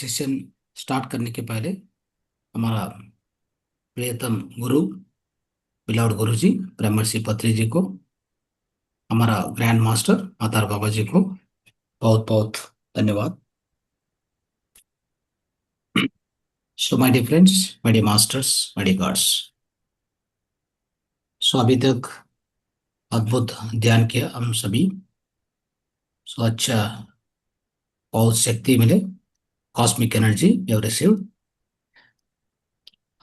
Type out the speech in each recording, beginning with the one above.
Session start करने के पहले हमारा प्रियतम गुरु बिलावड गुरु जी ब्रह्मर्षि पत्री जी को, हमारा ग्रैंड मास्टर मातार बाबा जी को बहुत बहुत धन्यवाद। So my dear friends, my dear masters, my dear gods. So अभी तक अद्भुत ध्यान किया हम सभी। सो अच्छा, बहुत शक्ति मिले, कॉस्मिक एनर्जी यू रिसीव।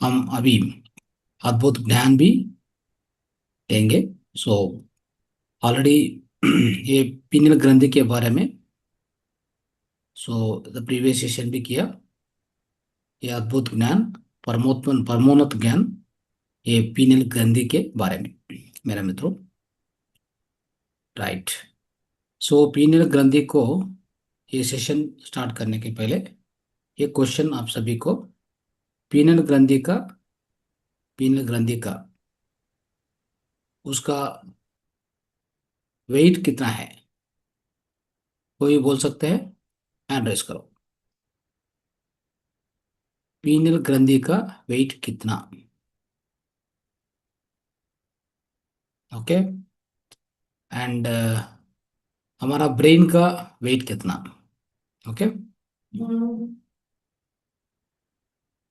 हम अभी अद्भुत ज्ञान भी लेंगे। सो ऑलरेडी ये पीनियल ग्रंथि के बारे में सो द प्रीवियस सेशन भी किया। ये अद्भुत ज्ञान, परमोन्नत ज्ञान, ये पीनियल ग्रंथि के बारे में मेरा मित्रों, राइट। सो पीनियल ग्रंथि को ये सेशन स्टार्ट करने के पहले ये क्वेश्चन आप सभी को, पीनियल ग्रंथि का, पीनियल ग्रंथि का उसका वेट कितना है? कोई बोल सकते हैं? हैंड रेस करो। पीनियल ग्रंथि का वेट कितना? ओके। एंड हमारा ब्रेन का वेट कितना? ओके।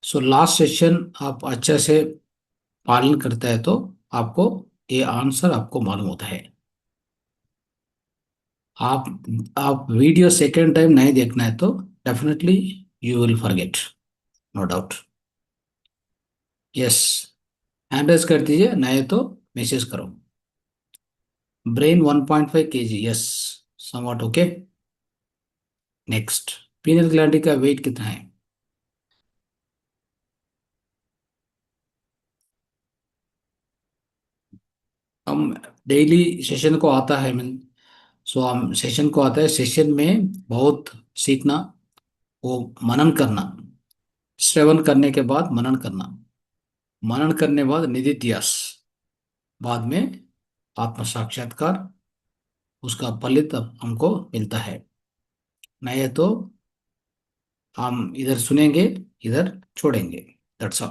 सो लास्ट सेशन आप अच्छे से पालन करता है तो आपको ये आंसर आपको मालूम होता है। आप आप वीडियो सेकेंड टाइम नहीं देखना है तो definitely you will forget, no doubt. Yes, hand raise कर दीजिए, नहीं तो मैसेज करो। Brain 1.5 kg, yes, somewhat okay. Next, pineal gland का वेट कितना है? हम डेली सेशन को आता है, मीन सो हम सेशन को आता है, सेशन में बहुत सीखना, वो मनन करना, श्रवण करने के बाद मनन करना, मनन करने बाद निधिध्यास, बाद में आत्म साक्षात्कार, उसका फलित हमको मिलता है। नहीं तो हम इधर सुनेंगे, इधर छोड़ेंगे, that's all.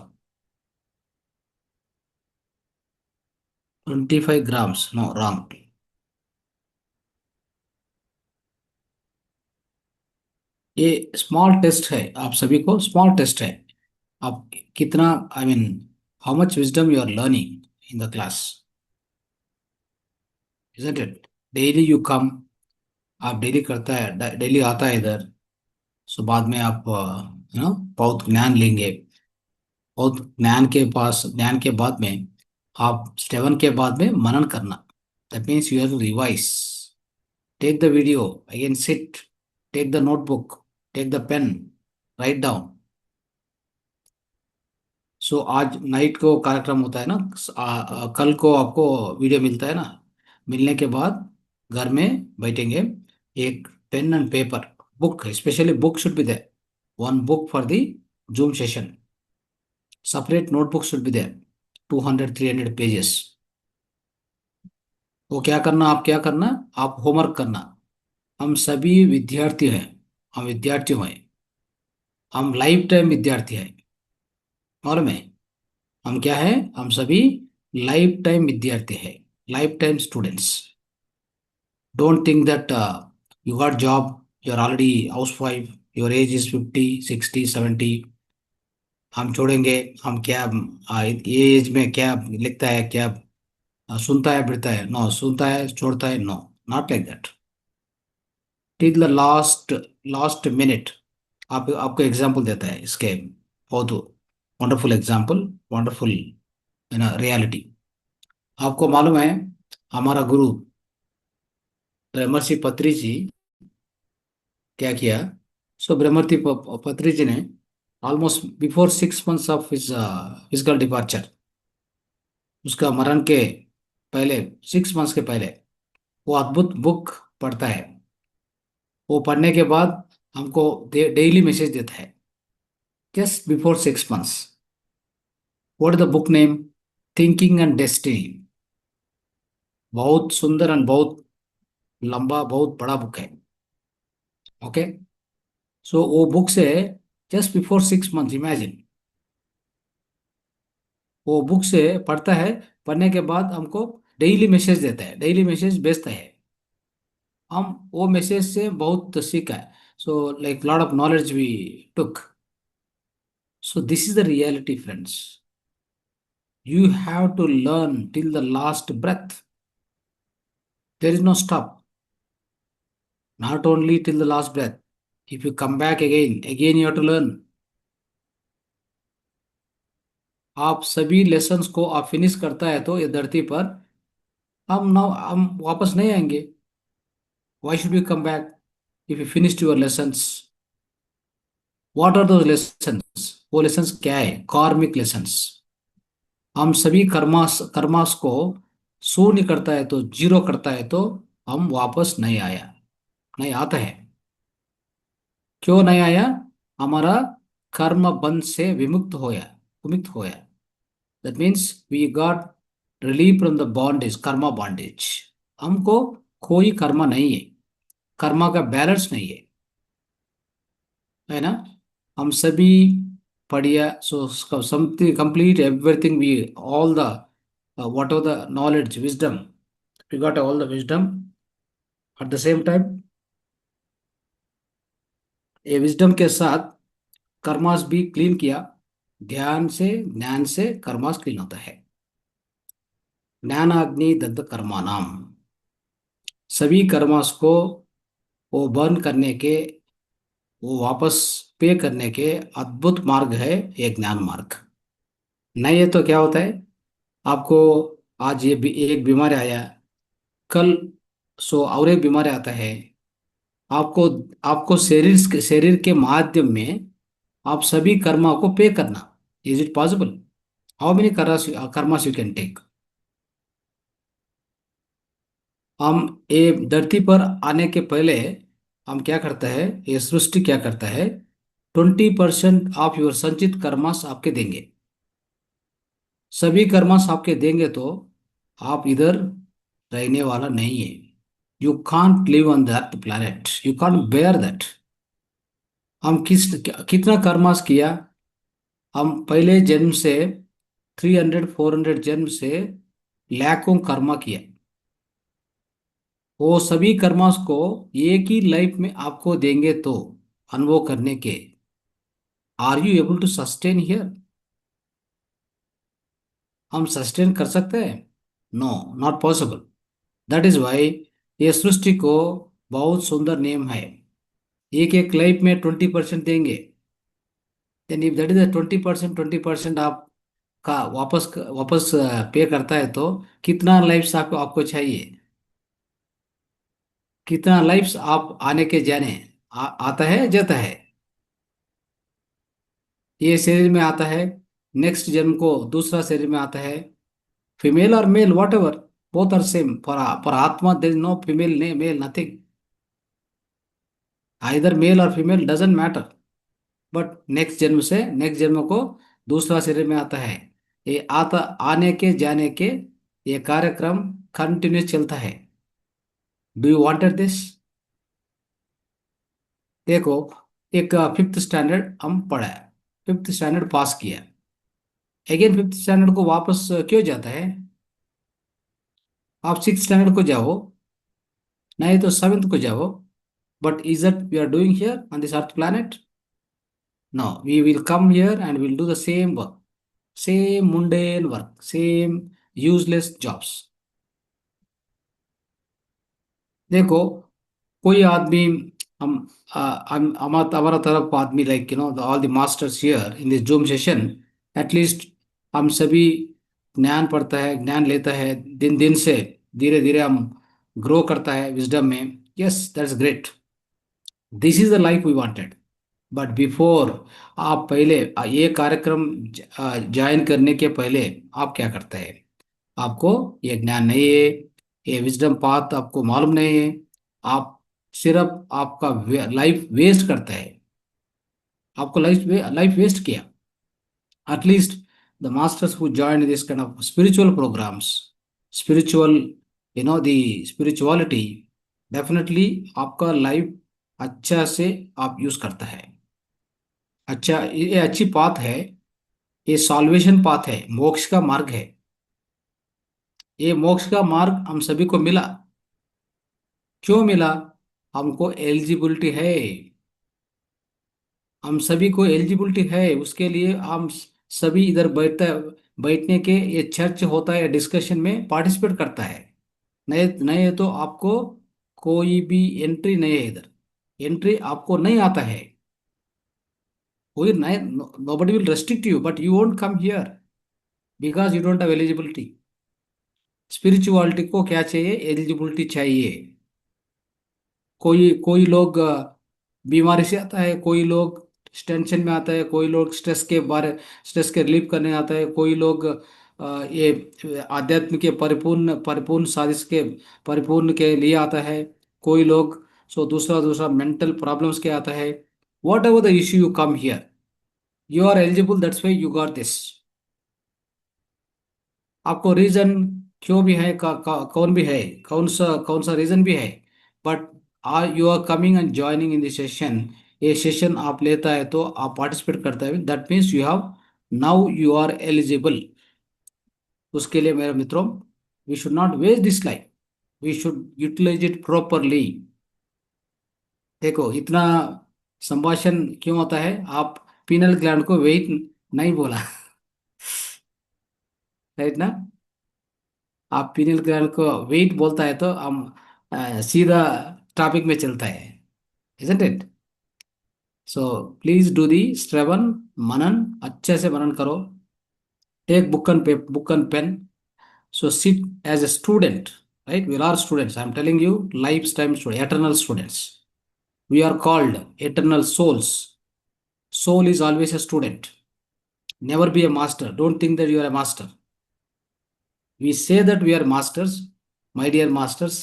25 grams, no, wrong. ये स्मॉल टेस्ट है, आप सभी को स्मॉल टेस्ट है। आप कितना, I mean how much wisdom you are learning in the class, isn't it? Daily you come, आप डेली करता है, डेली आता है इधर। सो बाद में आप बहुत ज्ञान लेंगे। बहुत ज्ञान के पास, ज्ञान के बाद में आप सेवन के बाद में मनन करना, that means you have to revise. Take the video, again sit, take the notebook, take the pen, write down. So आज नाइट को कार्यक्रम होता है ना, कल को आपको वीडियो मिलता है ना, मिलने के बाद घर में बैठेंगे, एक pen and paper, book, specially book should be there, one book for the zoom session, separate notebook should be there, 200 300 pages। वो क्या करना, आप क्या करना, आप होमवर्क करना। हम सभी विद्यार्थी हैं, हम विद्यार्थी हैं, हम लाइफ टाइम विद्यार्थी हैं। और मैं, हम क्या है, हम सभी लाइफ टाइम विद्यार्थी हैं, life time students. Don't think that you got job, you are already house wife, your age is 50 60 70। हम छोड़ेंगे, हम क्या ये एज में क्या लिखता है, क्या सुनता है बढ़ता है, नो, सुनता है छोड़ता है, no, not like that. Till the last, last minute. आप आपको एग्जांपल देता है इसके, बहुत वंडरफुल एग्जांपल, वंडरफुल रियलिटी। आपको मालूम है, हमारा गुरु ब्रह्मर्षि पत्री जी क्या किया? सो ब्रह्मर्षि पत्री जी ने almost before 6 months of his physical departure, उसका मरण के पहले, 6 months के पहले, वो अद्भुत बुक पढ़ता है। वो पढ़ने के बाद हमको डेली मैसेज देता है, just before 6 months। What the book name? Thinking and destiny. बहुत सुंदर एंड बहुत लंबा, बहुत बड़ा बुक है। ओके। सो वो बुक से जस्ट बिफोर 6 मंथ्स, इमेजिन। वो बुक से पढ़ता है, पढ़ने के बाद हमको डेली मैसेज देता है, डेली मैसेज भेजता है। हम वो मैसेज से बहुत सीखा है। So like lot of knowledge we took. So this is the reality friends. You have to learn till the last breath. There is no stop. Not only till the last breath. If you come back again you have to learn. आप सभी lessons को आप finish करता है तो ये धरती पर हम वापस नहीं आएंगे। Why should we come back if you finished your lessons? What are those lessons? वो लेसन्स क्या है? कार्मिक लेसन्स। हम सभी कर्मास को शून्य करता है तो, जीरो करता है तो हम वापस नहीं आया, नहीं आता है। क्यों नहीं आया? हमारा कर्म बंध से विमुक्त होया। That means we got relieve from the bondage, karma bondage. हमको कोई कर्मा नहीं है, कर्मा का बैलेंस नहीं है ना। हम सभी पढ़िया, so something complete everything, we all the what are the knowledge wisdom, we got all the wisdom. At the same time ये विजडम के साथ कर्मास भी क्लीन किया। ध्यान से, ज्ञान से कर्मास क्लीन होता है। ज्ञानाग्नि दग्ध कर्माणाम। सभी कर्मास को वो बर्न करने के, वो वापस पे करने के अद्भुत मार्ग है ये ज्ञान मार्ग। नहीं है तो क्या होता है? आपको आज ये भी एक बीमारी आया, कल सो और एक बीमारी आता है। आपको आपको शरीर के माध्यम में आप सभी कर्मा को पे करना। Is it possible? How many karmas you can take? हम ये धरती पर आने के पहले हम क्या करता है, ये सृष्टि क्या करता है, 20% ऑफ योर संचित कर्मास आपके देंगे। सभी कर्मास आपके देंगे तो आप इधर रहने वाला नहीं है। You can't live on that planet, you can't bear that. हम कितना कर्मास किया? हम पहले जन्म से 300 400 जन्म से लाखों कर्मा किया। वो सभी कर्मास को एक ही लाइफ में आपको देंगे तो अनुभव करने के, are you able to sustain here? हम सस्टेन कर सकते हैं? No, not possible. That is why ये सृष्टि को बहुत सुंदर नियम है। एक एक लाइफ में 20% देंगे। देन इफ दैट इज 20%, आप का वापस वापस पे करता है तो कितना लाइफ्स आपको आपको चाहिए? कितना लाइफ्स आप आने के जाने आता है जाता है? ये शरीर में आता है, नेक्स्ट जन्म को दूसरा शरीर में आता है। फीमेल और male what ever, both are same for atma. There is no female ने मेल, नथिंग। आइदर मेल और female doesn't matter. But next जन्म से नेक्स्ट जन्म को दूसरा शरीर में आता है। ये आता आने के जाने के ये कार्यक्रम कंटिन्यूस चलता है। Do you wanted this? देखो, एक फिफ्थ स्टैंडर्ड हम पढ़ा है, फिफ्थ स्टैंडर्ड पास किया, अगेन फिफ्थ स्टैंडर्ड को वापस क्यों जाता है? आप सिक्स स्टैंडर्ड को जाओ, नहीं तो सेवेंथ को जाओ। But is that we are doing here on this earth planet? No, we will come here and will do the same work, same mundane work, same useless jobs. देखो, कोई आदमी, हम हमारा तरफ आदमी, like all the masters here in this zoom session, at least हम सभी ज्ञान पढ़ता है, ज्ञान लेता है, दिन दिन से धीरे धीरे हम ग्रो करता है विजडम में। Yes, that's great. This is the life we wanted. But before, आप पहले ये कार्यक्रम ज्वाइन करने के पहले आप क्या करते हैं? आपको ये ज्ञान नहीं है, ये विजडम पाथ आपको मालूम नहीं है। आप सिर्फ आपका लाइफ वेस्ट करते हैं। आपको लाइफ वेस्ट किया। At least the masters who join this kind of spiritual programs, spiritual, the spirituality, definitely आपका लाइफ अच्छा से आप यूज करता है। अच्छा, ये अच्छी बात है। ये सॉल्वेशन पाथ है, मोक्ष का मार्ग है। ये मोक्ष का मार्ग हम सभी को मिला। क्यों मिला? हमको एलिजिबिलिटी है। हम सभी को एलिजिबिलिटी है, उसके लिए हम सभी इधर बैठने के, ये चर्च होता है, डिस्कशन में पार्टिसिपेट करता है। नहीं नहीं तो आपको कोई भी एंट्री नहीं है इधर। एंट्री आपको नहीं आता है। कोई नहीं, nobody will restrict you, but you won't come here because you don't have eligibility. Spirituality को क्या चाहिए? एलिजिबिलिटी चाहिए। कोई कोई लोग बीमारी से आता है, कोई लोग टेंशन में आता है, कोई लोग स्ट्रेस के रिलीफ करने आता है, कोई लोग ये आध्यात्म के परिपूर्ण परिपूर्ण साजिश के परिपूर्ण के लिए आता है, कोई लोग सो दूसरा दूसरा मेंटल प्रॉब्लम्स के आता है। What ever the issue you come here, you are eligible, that's why you got this. आपको रीजन क्यों भी है, कौन भी है, कौन सा रीजन भी है, but you are coming and joining in this session. ये सेशन आप लेता है तो आप पार्टिसिपेट करता है, that means you have, now you are eligible. उसके लिए मेरे मित्रों, we should not waste this life, we should utilize it properly. देखो, इतना संभाषण क्यों होता है? आप पीनल ग्लैंड को वेट नहीं बोला। राइट ना? आप पीनल ग्लैंड को वेट बोलता है तो हम सीधा टॉपिक में चलता है, isn't it? So please do the श्रवण, मनन, अच्छे से मनन करो। Take book and pen. So sit as a student, right? We are students, I am telling you, life time student, eternal students. We are called eternal souls. Soul is always a student. Never be a master. Don't think that you are a master. We say that we are masters, my dear masters.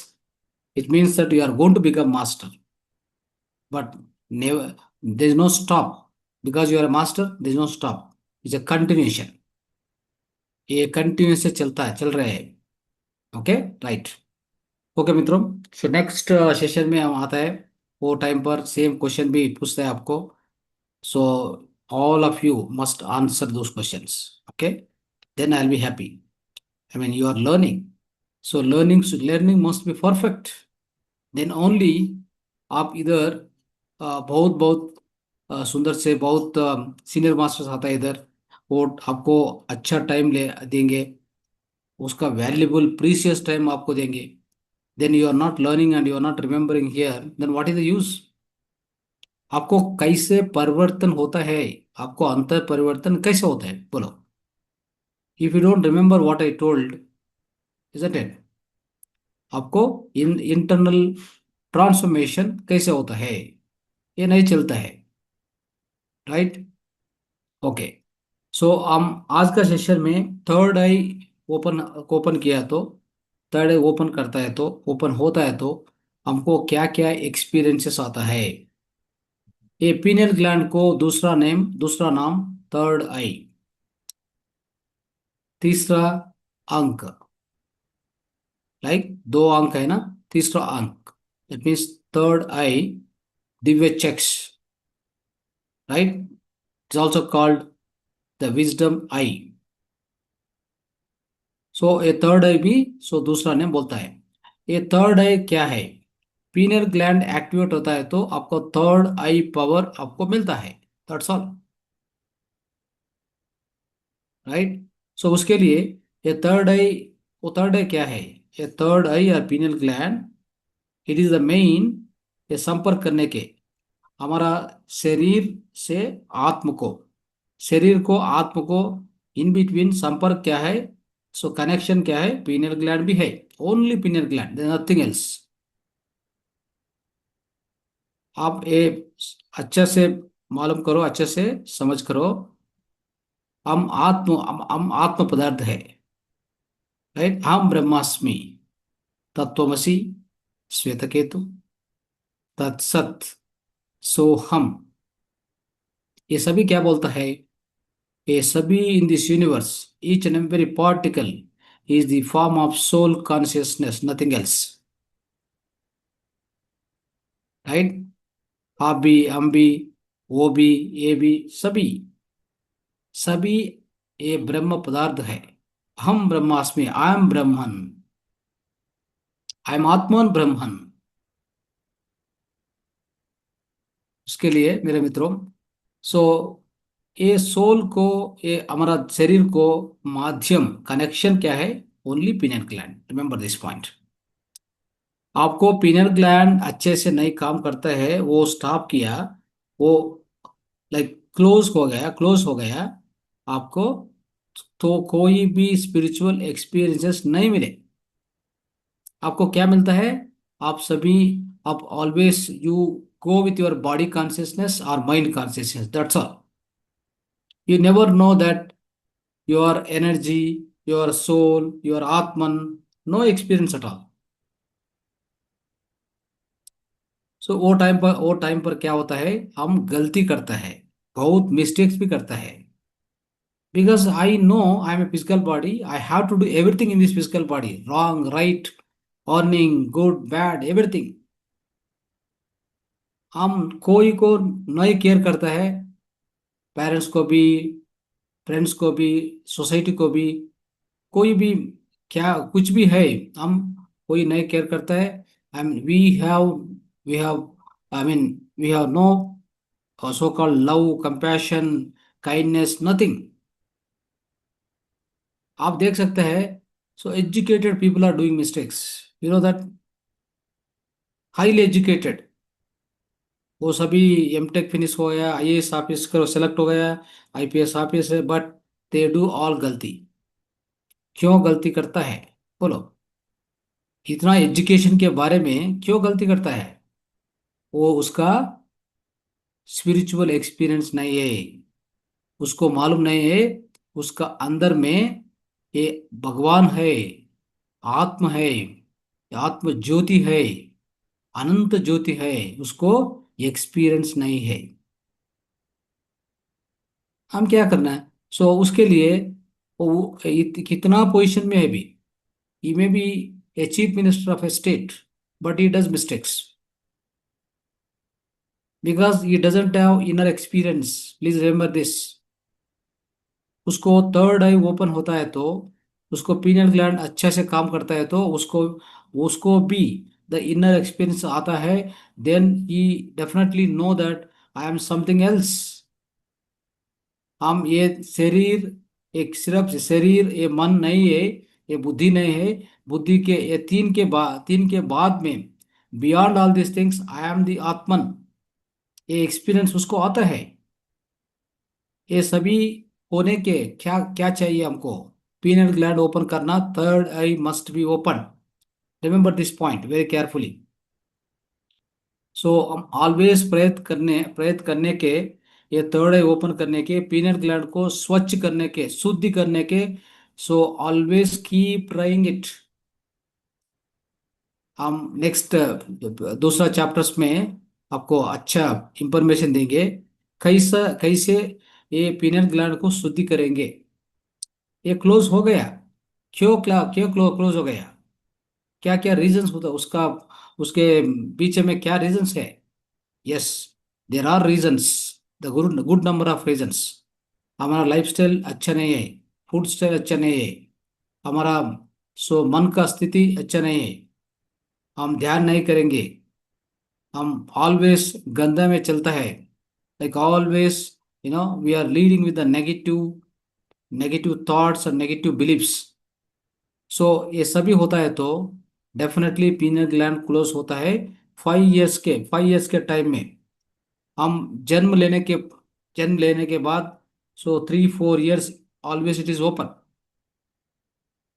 It means that you are going to become master. But never, there is no stop. Because you are a master, there is no stop. It's a continuation. ये continuous से चलता है, चल रहा है। Okay, right. Okay मित्रों, so next session में हम आता है, वो टाइम पर सेम क्वेश्चन भी पूछता है आपको। सो all of you must answer those questions. Okay, then I'll be happy. I mean, you are learning, so learning must be perfect. Then only आप इधर बहुत बहुत सुंदर से बहुत सीनियर मास्टर्स आता है इधर, वो आपको अच्छा टाइम ले देंगे, उसका वैल्यूबल प्रीशियस टाइम आपको देंगे। Then you are not learning and you are not remembering here, then what is the use? आपको कैसे परिवर्तन होता है? आपको अंतर परिवर्तन कैसे होता है, बोलो? If you don't remember what I told, isn't it? आपको इंटरनल ट्रांसफॉर्मेशन कैसे होता है, ये नहीं चलता है। राइट? ओके। सो हम आज का सेशन में थर्ड आई ओपन ओपन किया तो, थर्ड आई ओपन करता है तो, ओपन होता है तो हमको क्या क्या एक्सपीरियंसेस आता है? ये पीनियल ग्लैंड को दूसरा नाम थर्ड आई। तीसरा अंक, लाइक दो अंक है ना, तीसरा अंक, दैट मीन्स थर्ड आई, दिव्य चक्ष, right? It's also called the wisdom eye. So ये थर्ड आई भी, सो दूसरा नेम बोलता है। ये थर्ड आई क्या है? पीनियल ग्लैंड एक्टिवेट होता है तो आपको थर्ड आई पावर आपको मिलता है, दैट्स ऑल। राइट? सो उसके लिए ये थर्ड आई, वो थर्ड आई क्या है? ये थर्ड आई या pineal gland, it is the main, ये संपर्क करने के, हमारा शरीर से आत्म को, शरीर को आत्म को इन बिटवीन संपर्क क्या है? सो कनेक्शन क्या है? पीनियल ग्लैंड भी है, only pineal gland, nothing else. आप ये अच्छे से मालूम करो, अच्छे से समझ करो। हम आत्म पदार्थ है, राइट? हम ब्रह्मास्मि, तत्वमसि, श्वेतकेतु, तत्सत, सोहम। ये सभी क्या बोलता है? ये सभी in this universe, each and every particle is the form of soul consciousness, nothing else. Right? आप भी, हम भी, ओ भी, ए भी, सभी, सभी ये ब्रह्म पदार्थ है। हम ब्रह्मास्मि, I am Brahman, I am आत्मन ब्रह्मन। उसके लिए मेरे मित्रों, सो ये सोल को, ये हमारा शरीर को माध्यम कनेक्शन क्या है? Only pinion gland, remember this point. आपको पिनियन ग्लैंड अच्छे से नहीं काम करता है, वो स्टॉप किया, वो लाइक क्लोज हो गया, क्लोज हो गया आपको, तो कोई भी स्पिरिचुअल एक्सपीरियंसेस नहीं मिले। आपको क्या मिलता है? आप सभी, आप always you go with your body consciousness और mind consciousness, that's all. You never know that your energy, your soul, your Atman, no experience at all. So वो टाइम पर क्या होता है? हम गलती करता है, बहुत मिस्टेक्स भी करता है। Because I know I am a physical body, I have to do everything in this physical body, wrong right, earning good bad everything. हम कोई को नहीं केयर करता है, पेरेंट्स को भी, फ्रेंड्स को भी, सोसाइटी को भी, कोई भी, क्या कुछ भी है, हम कोई नहीं केयर करता है। I mean we have I mean we have no so called love, compassion, kindness, nothing. आप देख सकते हैं, so educated people are doing mistakes, you know that, highly educated, वो सभी एमटेक फिनिश हो गया, आईएएस ऑफिसर सेलेक्ट हो गया, IPS officer, but they do all गलती। क्यों गलती करता है? बोलो, इतना एजुकेशन के बारे में क्यों गलती करता है? वो उसका स्पिरिचुअल एक्सपीरियंस नहीं है, उसको मालूम नहीं है उसका अंदर में ये भगवान है, आत्म है, आत्म ज्योति है, अनंत ज्योति है, उसको एक्सपीरियंस नहीं है। हम क्या करना है? सो उसके लिए वो कितना पोजीशन में है भी, he may be a chief minister of a state, but he does mistakes because he doesn't have inner experience. Please remember this. उसको थर्ड आई ओपन होता है तो, उसको पीनियल ग्लैंड अच्छे से काम करता है तो उसको उसको भी द इनर एक्सपीरियंस आता है। देन ही definitely know that I am something else. हम ये शरीर, एक सिर्फ शरीर, ये मन नहीं है, ये बुद्धि नहीं है। बुद्धि के ये तीन के बाद में, beyond all this things I am the आत्मन, ये एक्सपीरियंस उसको आता है। ये सभी होने के क्या क्या चाहिए हमको? पीनल ग्लैंड ओपन करना, third eye must be open, remember this point very carefully. So हम ऑलवेज प्रयत्न करने के, ये थर्ड आई ओपन करने के, पीनल ग्लैंड को स्वच्छ करने के, शुद्धि करने के। So always keep trying it. हम नेक्स्ट दूसरा चैप्टर्स में आपको अच्छा इंफॉर्मेशन देंगे, कैसा कैसे ये पीनल ग्लैंड को शुद्धि करेंगे। ये क्लोज हो गया, क्यों क्लोज हो गया? क्या क्या रीजंस होता उसका, उसके पीछे में क्या रीजंस है? Yes, there are reasons, the good good number of reasons. हमारा लाइफस्टाइल अच्छा नहीं है, फूड स्टाइल अच्छा नहीं है, हमारा सो मन का स्थिति अच्छा नहीं है, हम ध्यान नहीं करेंगे, हम ऑलवेज गंदा में चलता है, like always we are leading with the negative negative thoughts और नेगेटिव बिलीव्स। सो ये सभी होता है तो डेफिनेटली पीनल ग्लैंड क्लोज होता है। 5 इयर्स के टाइम में, हम जन्म लेने के बाद, सो 3-4 years always it is open,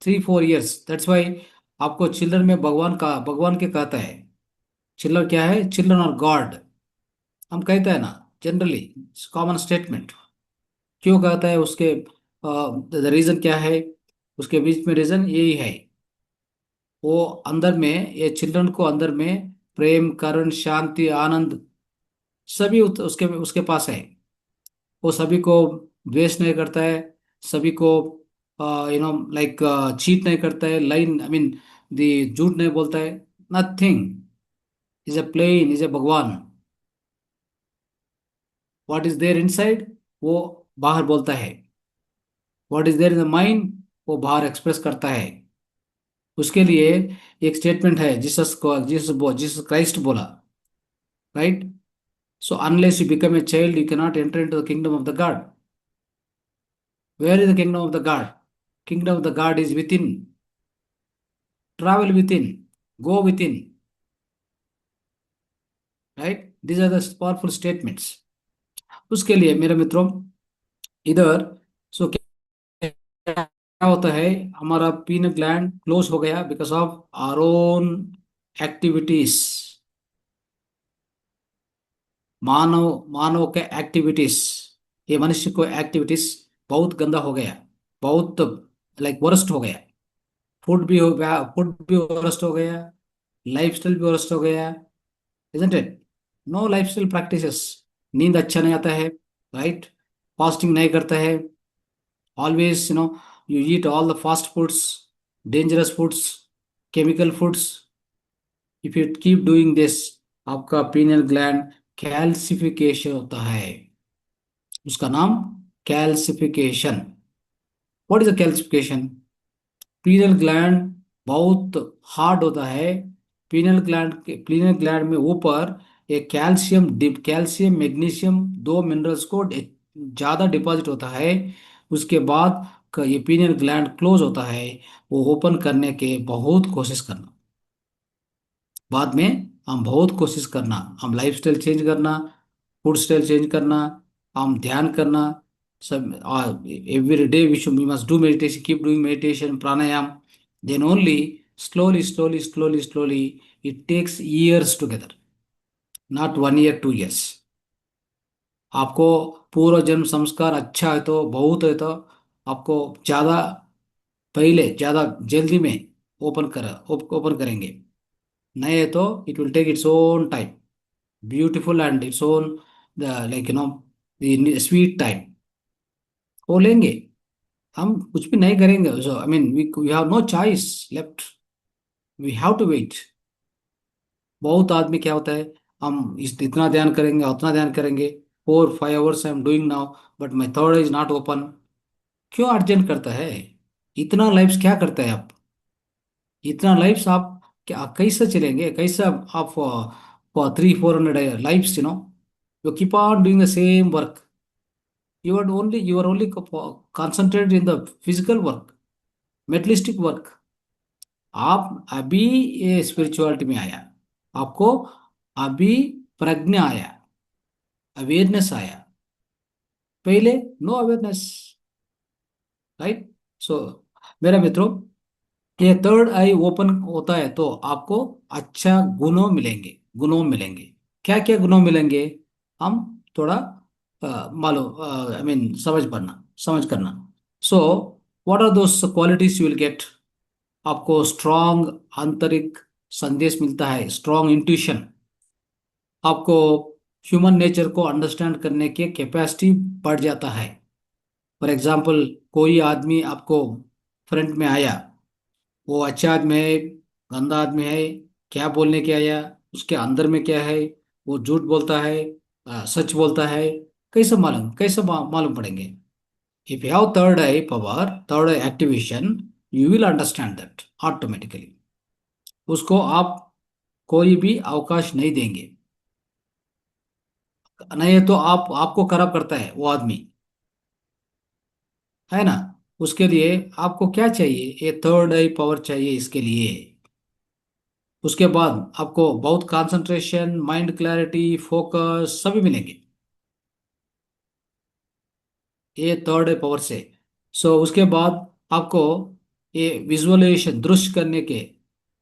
3-4 years, that's why आपको चिल्ड्रन में भगवान के कहता है। चिल्ड्रन क्या है? चिल्ड्रन और गॉड हम कहते हैं ना, जनरली कॉमन स्टेटमेंट। क्यों कहता है? उसके रीजन क्या है? उसके बीच में रीजन यही है, वो अंदर में, ये चिल्ड्रन को अंदर में प्रेम, करुण, शांति, आनंद सभी उसके उसके पास है। वो सभी को द्वेष नहीं करता है, सभी को लाइक चीट नहीं करता है, लाइन आई मीन दी झूठ नहीं बोलता है, nothing, is a plane, is a Bhagwan. What is there inside, वो बाहर बोलता है। What is there in the mind, वो बाहर एक्सप्रेस करता है। उसके लिए एक स्टेटमेंट है, जीसस को जीसस क्राइस्ट बोला, right? So unless you become a child you cannot enter into the kingdom of the God. Where is the kingdom of the God? Kingdom of the God is within. Travel within, go within, right? These are the powerful statements. उसके लिए मेरे मित्रों, इधर सो क्या होता है, हमारा penal gland close हो गया because of our own activities. मानव मानव के एक्टिविटीज, ये मनुष्य को एक्टिविटीज बहुत गंदा हो गया, बहुत लाइक वर्स्ट हो गया। फूड भी हो गया, फूड भी वर्स्ट हो गया, लाइफस्टाइल भी वर्स्ट हो गया, isn't it? No lifestyle practices. नींद अच्छा नहीं आता है, राइट? फास्टिंग नहीं करता है, always you eat all the fast foods, dangerous foods, chemical foods. if you keep doing this, आपका पीनल ग्लैंड कैल्सिफिकेशन होता है। उसका नाम calcification. What is a calcification? Penal gland बहुत हार्ड होता है। पीनल ग्लैंड में ऊपर एक कैल्शियम डिप, कैल्शियम मैग्नीशियम, दो मिनरल्स को ज्यादा डिपॉजिट होता है। उसके बाद ये पीनल ग्लैंड क्लोज होता है। वो ओपन करने के बहुत कोशिश करना, बाद में हम बहुत कोशिश करना, हम लाइफ स्टाइल चेंज करना, फूड स्टाइल चेंज करना, हम ध्यान करना, सब every day we must do meditation, keep doing meditation, pranayama. Then only slowly slowly slowly slowly it takes years together, not 1 year 2 years। आपको पूर्व जन्म संस्कार अच्छा है तो, बहुत है तो आपको ज्यादा पहले, ज्यादा जल्दी में ओपन करेंगे। नहीं है तो it will take its own time, beautiful and its own like sweet time. वो लेंगे, हम कुछ भी नहीं करेंगे। I mean we have no choice left, we have to wait. बहुत आदमी क्या होता है, हम इतना ध्यान करेंगे उतना ध्यान करेंगे, 4 5 hours I am doing now, but my third is not open. क्यों अर्जेंट करता है? इतना लाइफ्स क्या करता है आप? इतना लाइफ्स आप क्या कैसे चलेंगे, कैसे आप 300 400 lifes you keep on doing the same work. You are only concentrated in the physical work, materialistic work. आप अभी ये स्पिरिचुअलिटी में आया, आपको अभी प्रज्ञा आया, अवेयरनेस आया, पहले नो अवेयरनेस, राइट? सो मेरा मित्रों, ये थर्ड आई ओपन होता है तो आपको अच्छा गुणों मिलेंगे। क्या क्या गुणों मिलेंगे? हम थोड़ा मालूम, आई मीन समझ करना। So what are those qualities you will get? आपको स्ट्रांग आंतरिक संदेश मिलता है, स्ट्रांग इंट्यूशन। आपको ह्यूमन नेचर को अंडरस्टैंड करने की कैपेसिटी बढ़ जाता है। फॉर एग्जाम्पल, कोई आदमी आपको फ्रंट में आया, वो अच्छा आदमी है, गंदा आदमी है, क्या बोलने के आया, उसके अंदर में क्या है, वो झूठ बोलता है, सच बोलता है, कैसे मालूम पड़ेंगे? If you have third I power, third eye activation, you will understand that automatically. उसको आप कोई भी अवकाश नहीं देंगे। नहीं है तो आपको खराब करता है वो आदमी, है ना? उसके लिए आपको क्या चाहिए? ये थर्ड आई पावर चाहिए इसके लिए। उसके बाद आपको बहुत कंसंट्रेशन, माइंड क्लैरिटी, फोकस सभी मिलेंगे, ये थर्ड आई पावर से। सो उसके बाद आपको ये विजुअलाइजेशन, दृश्य करने के,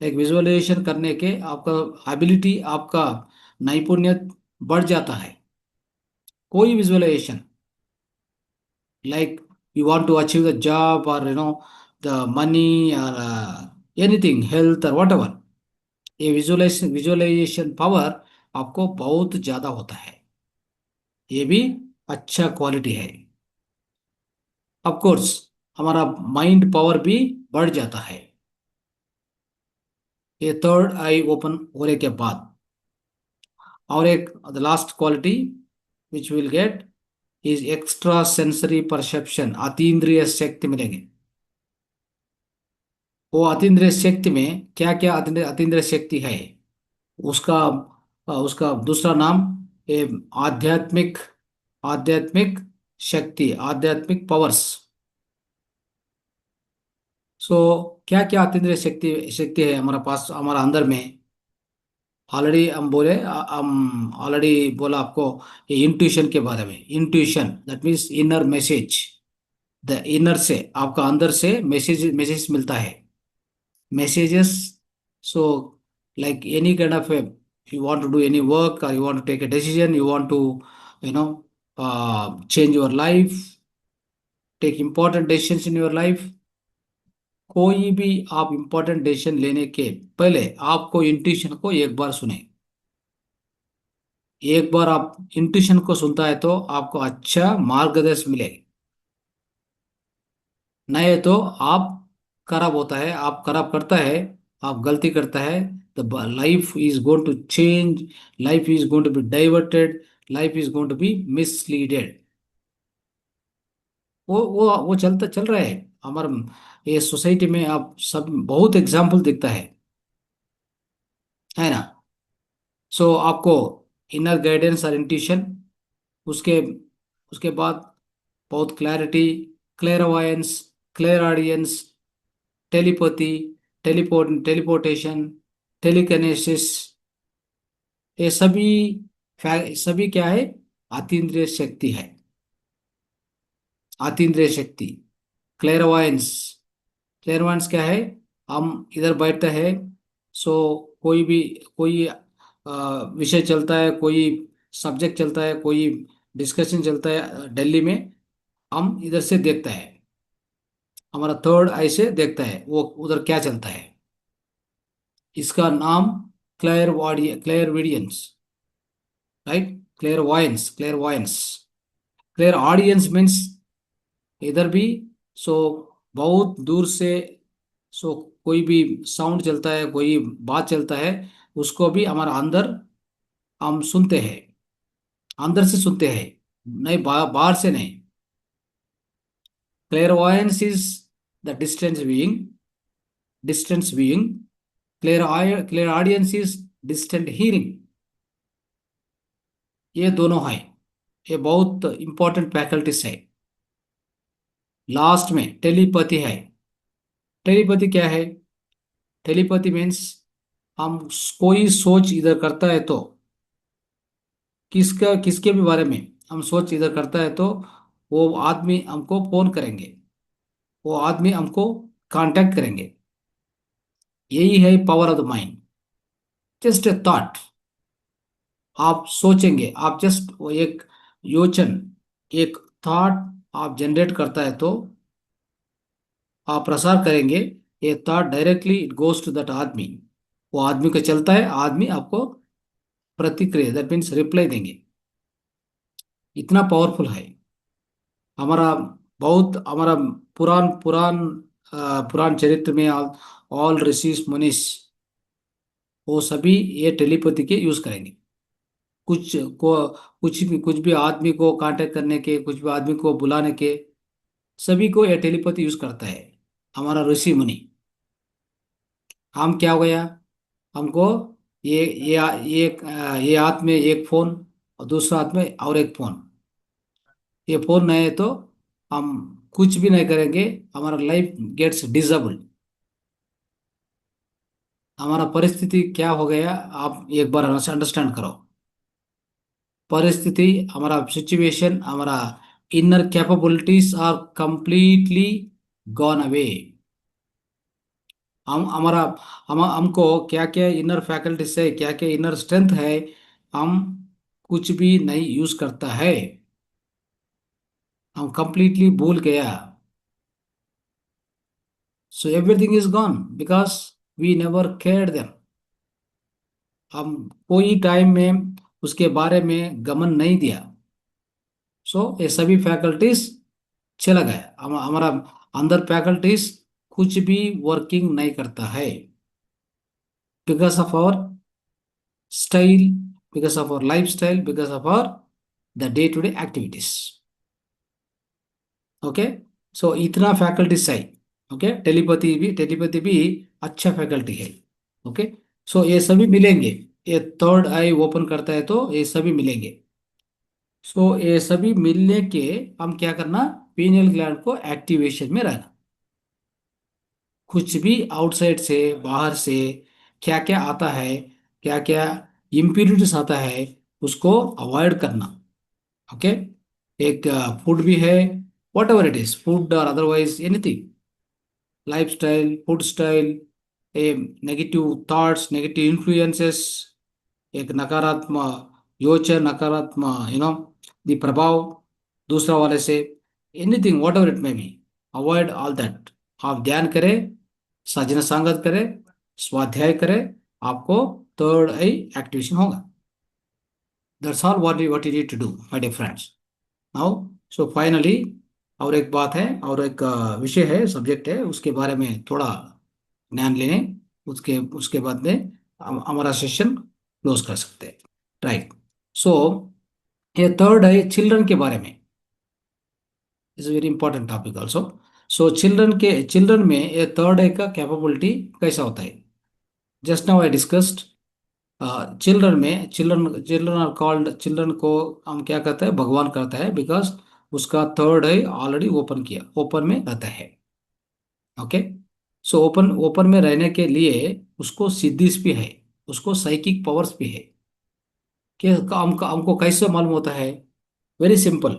एक विजुअलाइजेशन करने के आपका एबिलिटी, आपका नैपुण्य बढ़ जाता है। कोई visualisation, like you want to achieve the job or the money or anything, health or whatever, ये विजुअलाइजेशन पावर आपको बहुत ज्यादा होता है। ये भी अच्छा क्वालिटी है। ऑफ कोर्स हमारा माइंड पावर भी बढ़ जाता है, ये थर्ड आई ओपन होने के बाद। और एक last quality, which will get is extra sensory perception, अतीन्द्रिय शक्ति मिलेगी। वो अतीन्द्रिय शक्ति में क्या क्या अतीन्द्रिय अतीन्द्रिय शक्ति है, उसका उसका दूसरा नाम ये आध्यात्मिक, आध्यात्मिक शक्ति, आध्यात्मिक पावर्स। सो क्या क्या अतीन्द्रिय शक्ति शक्ति है हमारे पास, हमारा अंदर में। ऑलरेडी हम बोले, हम ऑलरेडी बोला आपको ये इंट्यूशन के बारे में। Intuition that means inner message, the inner से, आपका अंदर से मैसेज मैसेज मिलता है, messages. So like any kind of a, you want to do any work or you want to take a decision, you want to, you know, change your life, take important decisions in your life, कोई भी आप important decision लेने के पहले आपको intuition को एक बार सुने। एक बार आप इंट्यूशन को सुनता है तो आपको अच्छा मार्गदर्शन मिलेगा। नहीं तो आप खराब होता है, आप खराब करता है, आप गलती करता है, the life is going to change, life is going to be diverted, life is going to be misleaded. वो चलता चल रहा है हमारे ये सोसाइटी में। आप सब बहुत एग्जाम्पल दिखता है ना। सो आपको इनर गाइडेंस और इंट्यूशन, उसके उसके बाद बहुत clarity, clairvoyance, clear audience, telepathy, teleportation, telekinesis, ये सभी सभी क्या है, अतीन्द्रिय शक्ति है। अतीन्द्रिय शक्ति, क्लेरवायंस, क्लेरवायंस क्या है, हम इधर बैठते हैं, सो कोई भी कोई विषय चलता है, कोई सब्जेक्ट चलता है, कोई डिस्कशन चलता है दिल्ली में, हम इधर से देखता है, हमारा थर्ड आई से देखता है वो उधर क्या चलता है। इसका नाम clear right, clairvoyance, clairvoyance. Clairaudience means इधर भी, सो बहुत दूर से, सो कोई भी साउंड चलता है, कोई बात चलता है, उसको भी हमारा अंदर हम सुनते हैं, अंदर से सुनते हैं, नहीं बाहर से नहीं। क्लेयरवॉयंस is the distance viewing, clear audience is distant hearing. ये दोनों है, ये बहुत इंपॉर्टेंट फैकल्टीज है। लास्ट में टेलीपैथी है। टेलीपैथी क्या है, टेलीपैथी मीन्स हम कोई सोच इधर करता है तो, किसका किसके भी बारे में हम सोच इधर करता है तो वो आदमी हमको फोन करेंगे, वो आदमी हमको कांटेक्ट करेंगे। यही है power of the mind. Just a thought, आप सोचेंगे, आप जस्ट वो एक योचन, एक थॉट आप जनरेट करता है तो आप प्रसार करेंगे, ये thought directly it goes to that आदमी, वो आदमी को चलता है, आदमी आपको प्रतिक्रिया दैट मीन्स रिप्लाई देंगे। इतना पावरफुल है हमारा, बहुत हमारा पुरान पुरान पुरान चरित्र में ऑल ऋषिस मुनिस, वो सभी ये टेलीपैथी के यूज करेंगे। कुछ को कुछ भी आदमी को कांटेक्ट करने के, कुछ भी आदमी को बुलाने के, सभी को ये टेलीपैथी यूज करता है हमारा ऋषि मुनि। हम क्या हो गया, हमको ये हाथ में एक फोन और दूसरा हाथ में और एक फोन, ये फोन नहीं है तो हम कुछ भी नहीं करेंगे, हमारा लाइफ गेट्स डिसेबल। हमारा परिस्थिति क्या हो गया, आप एक बार अंडरस्टैंड करो। परिस्थिति, हमारा सिचुएशन, हमारा inner capabilities are completely gone away. हम हमारा हमको क्या क्या इनर फैकल्टीज है, क्या क्या इनर स्ट्रेंथ है, हम कुछ भी नहीं यूज करता है, हम कंप्लीटली भूल गया। So everything is gone because we never cared them. हम कोई टाइम में उसके बारे में गमन नहीं दिया। सो ये सभी फैकल्टीज चला गया, हमारा अंदर फैकल्टीज कुछ भी वर्किंग नहीं करता है, because of our style, because of our life style, because of our the day to day activities. Okay, so इतना फैकल्टीज है। ओके, टेलीपैथी भी अच्छा फैकल्टी है। ओके, सो ये सभी मिलेंगे। ये थर्ड आई ओपन करता है तो ये सभी मिलेंगे। सो ये सभी मिलने के हम क्या करना, पीनियल ग्लैंड को एक्टिवेशन में रहना। कुछ भी आउटसाइड से, बाहर से क्या क्या आता है, क्या क्या इम्प्यूरिटीज आता है, उसको अवॉइड करना। ओके, एक फूड भी है, what ever it is, food और otherwise anything, life style, food style, a negative thoughts, negative influences, एक नकारात्मक योचन, नकारात्मक द प्रभाव दूसरा वाले से, anything whatever it may be, avoid all that. आप ध्यान करें, साधना संगत करें, स्वाध्याय करें, आपको थर्ड आई एक्टिवेशन होगा। That's all what you need to do my dear friends. Now, so finally, और एक बात है, और एक विषय है, सब्जेक्ट है, उसके बारे में थोड़ा ज्ञान लेने, उसके उसके बाद में हम हमारा सेशन क्लोज कर सकते हैं। राइट, सो ये थर्ड है चिल्ड्रन के बारे में, is very important topic also. So children में ये थर्ड आई का कैपेबिलिटी कैसा होता है। Just now I discussed, children are called, children को हम क्या कहते हैं, भगवान कहता है, बिकॉज उसका थर्ड आई ऑलरेडी ओपन किया, ओपन में रहता है। ओके, सो ओपन ओपन में रहने के लिए उसको सिद्धिस भी है, उसको साइकिक पावर्स भी है। कि हमको हमको कैसे मालूम होता है, वेरी सिंपल।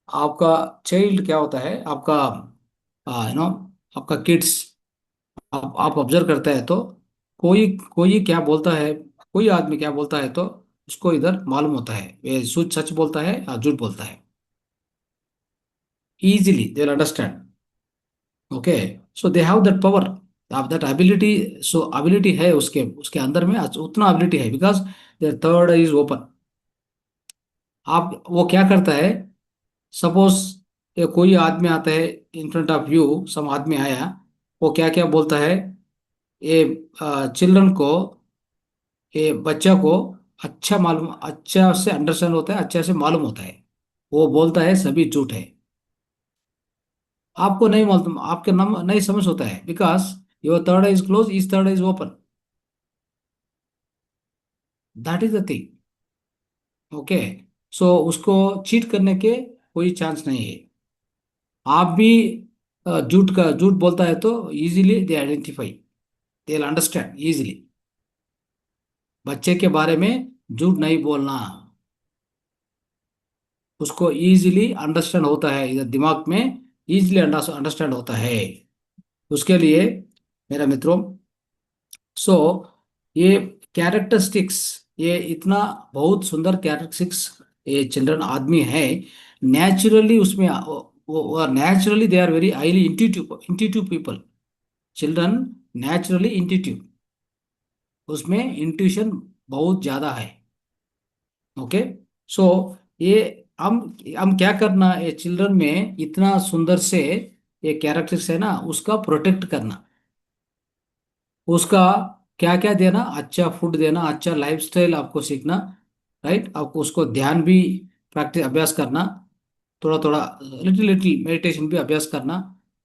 आपका चाइल्ड क्या होता है, आपका नो आपका किड्स, आप ऑब्जर्व करते हैं तो कोई कोई क्या बोलता है, कोई आदमी क्या बोलता है तो उसको इधर मालूम होता है, ये सच सच बोलता है या झूठ बोलता है, easily they will understand. Okay, so they have that power, आप दैट एबिलिटी, सो एबिलिटी है उसके उसके अंदर में, उतना एबिलिटी है, because there third is open. आप वो क्या करता है, सपोज ये कोई आदमी आता है इन फ्रंट ऑफ यू, सम आदमी आया, वो क्या क्या बोलता है, ये चिल्ड्रन को, ये बच्चा को अच्छा मालूम, अच्छा से अंडरस्टैंड होता है, अच्छा से मालूम होता है, वो बोलता है सभी झूठ है। आपको नहीं मालूम, आपके नाम नहीं समझ होता है, because your third is close, इस third is open, that is the thing. Okay, so उसको चीट करने के कोई चांस नहीं है। आप भी झूठ बोलता है तो easily they identify, they understand easily. बच्चे के बारे में झूठ नहीं बोलना, उसको इजीली अंडरस्टैंड होता है, इधर दिमाग में इजीली अंडरस्टैंड होता है। उसके लिए मेरा मित्रों, सो ये कैरेक्टरिस्टिक्स, ये इतना बहुत सुंदर कैरेक्टरिस्टिक्स, ये चिल्ड्रन आदमी है, नेचुरली उसमें naturally they are very highly intuitive people. Children naturally intuitive, उसमें इंट्यूशन बहुत ज्यादा है। ओके, सो ये हम हम क्या करना, ये चिल्ड्रन में इतना सुंदर से ये कैरेक्टर्स है ना, उसका प्रोटेक्ट करना, उसका क्या क्या देना, अच्छा फूड देना, अच्छा लाइफस्टाइल आपको सीखना। राइट, आपको उसको ध्यान भी प्रैक्टिस अभ्यास करना, थोड़ा थोड़ा लिटिल लिटिल मेडिटेशन भी अभ्यास करना,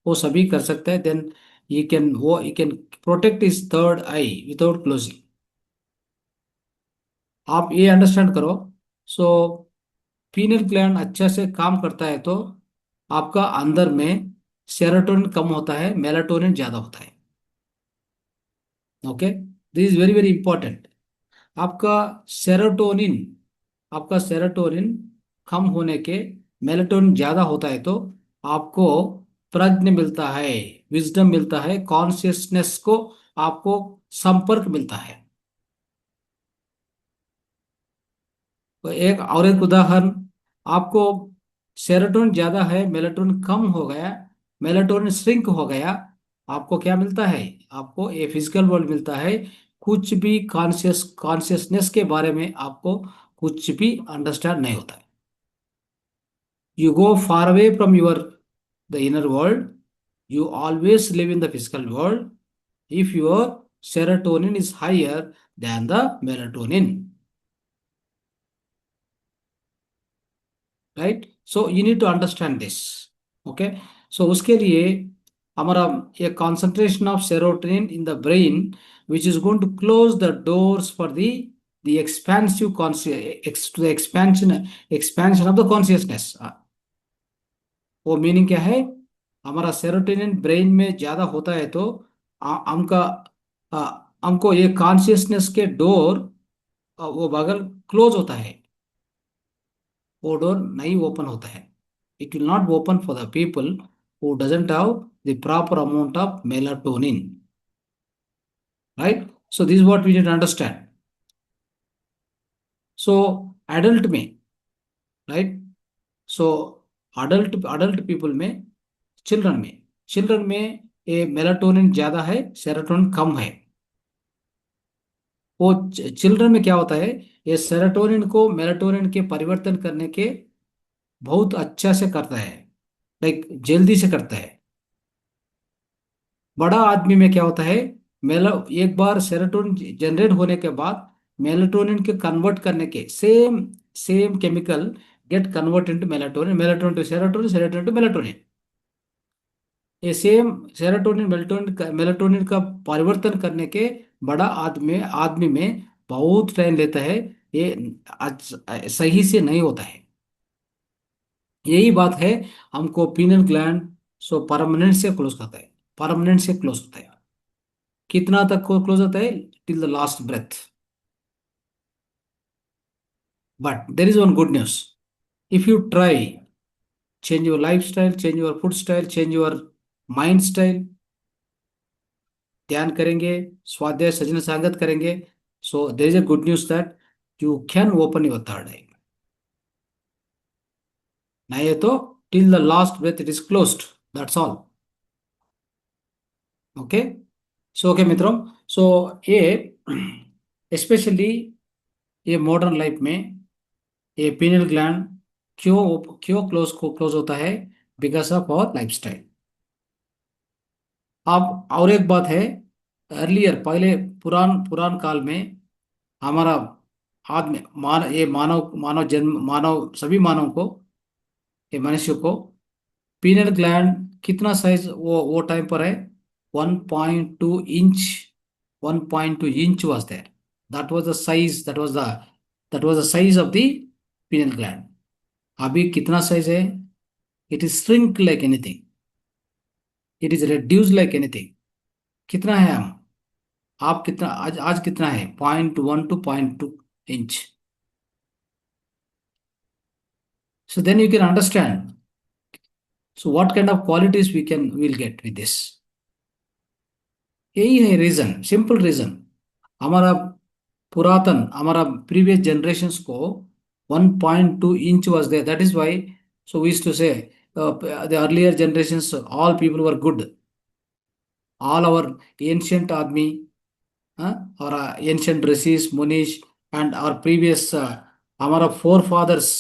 वो सभी कर सकता है। Then you can protect is third eye without closing. आप ये अंडरस्टैंड करो। सो पीनल ग्लैंड अच्छा से काम करता है तो आपका अंदर में सेरोटोनिन कम होता है, मेलाटोनिन ज्यादा होता है। Okay, this is very very important. आपका सेरोटोनिन, आपका सेरोटोनिन कम होने के, मेलाटोनिन ज्यादा होता है तो आपको प्रज्ञ मिलता है, विजडम मिलता है, कॉन्शियसनेस को आपको संपर्क मिलता है। तो एक और एक उदाहरण, आपको सेरोटोनिन ज्यादा है, मेलाटोनिन कम हो गया, मेलाटोनिन श्रिंक हो गया, आपको क्या मिलता है, आपको ये फिजिकल वर्ल्ड मिलता है। कुछ भी कॉन्शियसनेस के बारे में आपको कुछ भी अंडरस्टैंड नहीं होता है। You go far away from your the inner world. You always live in the physical world if your serotonin is higher than the melatonin. Right. So you need to understand this. Okay. So उसके लिए हमारा एक concentration of serotonin in the brain which is going to close the doors for the expensive conscious to the expansion of the consciousness. वो meaning क्या है? हमारा serotonin brain में ज्यादा होता है तो हमका हमको ये कॉन्शियसनेस के डोर वो बगल क्लोज होता है, वो डोर नहीं ओपन होता है। It will not open for the people who doesn't have the proper amount of melatonin, right? So this is what we need to understand. So adult में, right? So adult people में, children में ये melatonin ज्यादा है, serotonin कम है। वो children में क्या होता है, ये सेरोटोनिन को मेलाटोनिन के परिवर्तन करने के बहुत अच्छा से करता है, लाइक जल्दी से करता है। बड़ा आदमी में क्या होता है, मेला एक बार सेरोटोनिन जनरेट होने के बाद मेलाटोनिन के कन्वर्ट करने के same same chemical get convert into melatonin, melatonin to serotonin, serotonin to melatonin. ये सेम सेरोटोनिन मेलाटोनिन का परिवर्तन करने के बड़ा आदमी आदमी में बहुत टाइम लेता है। ये सही से नहीं होता है। यही बात है, हमको पीनल ग्लैंड सो परमानेंट से क्लोज करता है, परमानेंट से क्लोज होता है। कितना तक को क्लोज होता है? Till the last breath. But there is one good news, if you try change your life style, change your food style, change your mind style, ध्यान करेंगे, स्वाध्याय सजन संगत करेंगे, so there is a good news that you can open your third eye. नहीं है तो till the last breath it is closed, that's all. Okay. So okay मित्रों, सो ये स्पेशली ये मॉडर्न लाइफ में ये पीनल ग्लैंड क्यों क्यों क्लोज होता है? Because of our lifestyle. अब और एक बात है, अर्लियर पहले पुरान पुरान काल में हमारा आदमी ये मानव जन्म, मानव सभी मानव को, ये मनुष्य को पीनल ग्लैंड कितना साइज वो टाइम पर है? 1.2 inch, 1.2 inch was there. That was the size, that was the size of the pineal gland. अभी कितना साइज है? It is shrink like anything, it is reduced like anything. कितना है हम? आप कितना आज आज कितना है? 0.1 to 0.2 inch. So then you can understand, so what kind of qualities we'll get with this। यही है रीजन, सिंपल रीजन। हमारा हमारा प्रीवियस जनरेशन्स को 1.2 inch was there, that is why, so we used to say the earlier generations all people were good, all our ancient आदमी, और ancient ऋषिस Munish and और previous हमारा four fathers,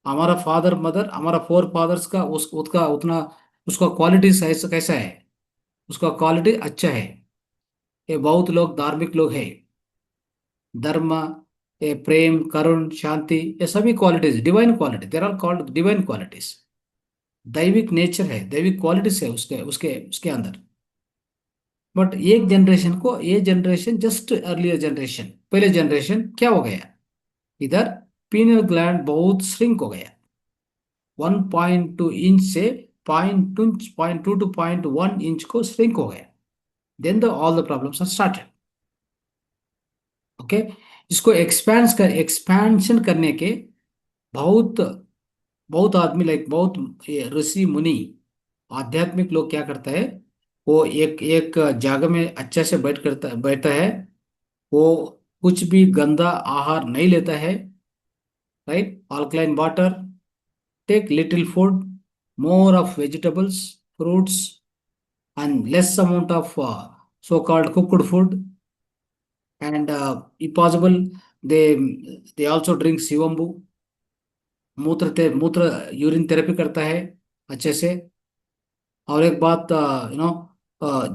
हमारा father mother, हमारा four fathers का उसका उतना उसका क्वालिटी कैसा है? उसका क्वालिटी अच्छा है। ये बहुत लोग धार्मिक लोग हैं, धर्म, ये प्रेम, करुण, शांति, ये सभी qualities divine quality, there are called divine qualities. दैविक नेचर है, दैविक क्वालिटीज है उसके उसके उसके अंदर। बट एक जनरेशन को, ये जनरेशन जस्ट अर्लियर जनरेशन, पहले जनरेशन क्या हो गया? इधर पीनल ग्लैंड बहुत श्रिंक हो गया, 1.2 इंच से 0.2 to 0.1 इंच को श्रिंक हो गया। Then the all the problems are started. Okay. इसको एक्सपेंशन करने के बहुत बहुत आदमी, लाइक बहुत ये ऋषि मुनि आध्यात्मिक लोग क्या करता है, वो एक एक जगह में अच्छे से बैठता है, वो कुछ भी गंदा आहार नहीं लेता है, right? Alkaline water, take little food, more of vegetables, fruits, and less amount of so-called cooked food, and if possible they also drink शिवम्बू, मूत्र यूरिन थेरेपी करता है अच्छे से। और एक बात,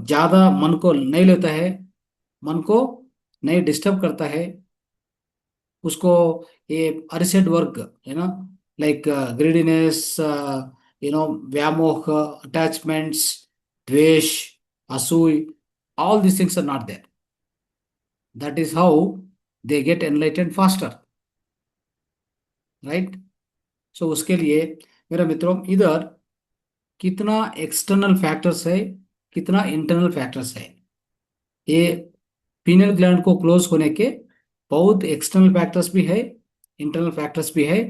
ज्यादा मन को नहीं लेता है, मन को नहीं डिस्टर्ब करता है उसको। ये अरिसेट वर्क है ना, like greediness, vyamokh, attachments, dvesh, asui, all these things are not there. That is how they get enlightened faster, right? So उसके लिए मेरा मित्रों इधर कितना एक्सटर्नल फैक्टर्स है, कितना इंटरनल फैक्टर्स है, ये पीनल ग्लैंड को क्लोज होने के बहुत एक्सटर्नल फैक्टर्स भी है, इंटरनल फैक्टर्स भी है।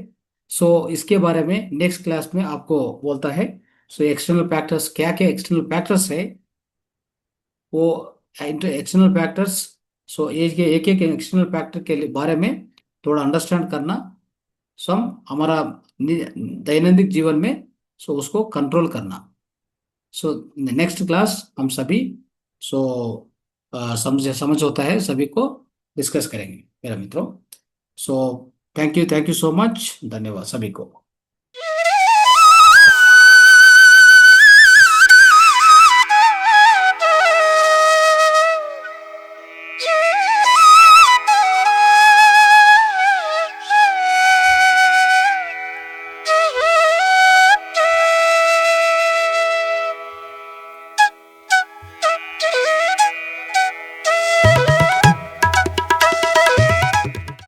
सो इसके बारे में नेक्स्ट क्लास में आपको बोलता है। सो एक्सटर्नल फैक्टर्स क्या क्या एक्सटर्नल फैक्टर्स है, वो एक्सटर्नल फैक्टर्स, सो एज के एक एक्सटर्नल फैक्टर के बारे में थोड़ा अंडरस्टैंड करना, सो हम हमारा दैनंदिन जीवन में सो उसको कंट्रोल करना। सो नेक्स्ट क्लास हम सभी, सो समझ समझ होता है सभी को डिस्कस करेंगे मेरा मित्रों। So thank you so much, धन्यवाद सभी को।